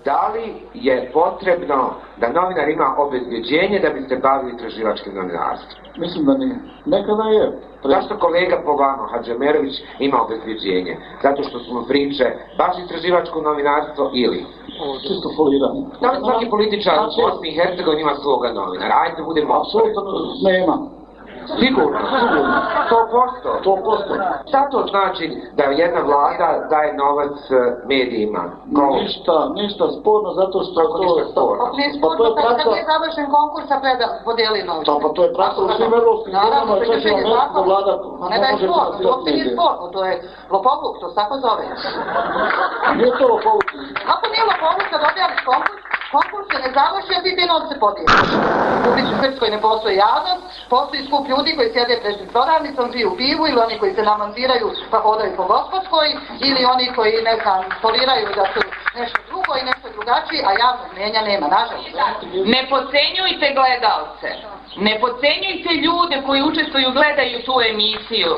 Da li je potrebno da novinar ima obezbeđenje da bi se bavio istraživačkim novinarstvom? Mislim da nije. Nekada je. Zašto kolega po vama, Hadžemerović, ima obezbeđenje? Zato što su mu priče baš istraživačko novinarstvo ili? Čisto foliranje. Da li svaki političar u Bosni i Hercegovini ima svoga novinara? Ajde da budemo otvoreni. Apsolutno nema. Sigurno? 100%? 100%. Šta to znači da jedna vlada daje novac medijima? Ništa sporno, zato što to... Ništa sporno? Nije sporno, kad je završen konkurs, a podijeli novac. Pa to je praksa u svim evropskim zemljama, čak i američka vlada ne da je sporno, to uopće nije sporno, to je lopovluk, to se tako zove. Nije to lopovluk. Kako nije lopovluk kad objaviš konkurs se ne završi, a ti te novce podijeliš. U Srpskoj ne postoji javnost, postoji skup ljudi koji sjede pred prodavnicom, piju pivu, ili oni koji se namontiraju pa hodaju po Gospodskoj, ili oni koji, ne znam, foliraju da su nešto drugo i nešto drugačije, a javnog mnjenja nema, nažalost. Ne podcenjujte gledalce, ne podcenjujte ljude koji učestvuju, gledaju tu emisiju.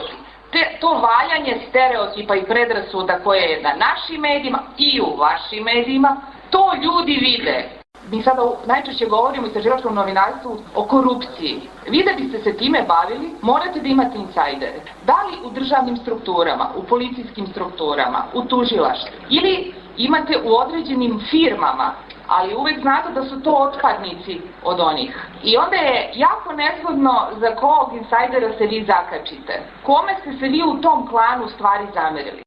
To valjanje stereotipa i predrasuda koje je na našim medijima i u vašim medijima, to ljudi vide. Mi sada najčešće govorimo u istraživačkom novinarstvu o korupciji. Vi da biste se time bavili, morate da imate insajdere. Da li u državnim strukturama, u policijskim strukturama, u tužilaštvu, ili imate u određenim firmama, ali uvek znate da su to otpadnici od onih. I onda je jako nezgodno za kog insajdera se vi zakačite. Kome ste se vi u tom klanu stvari zamerili?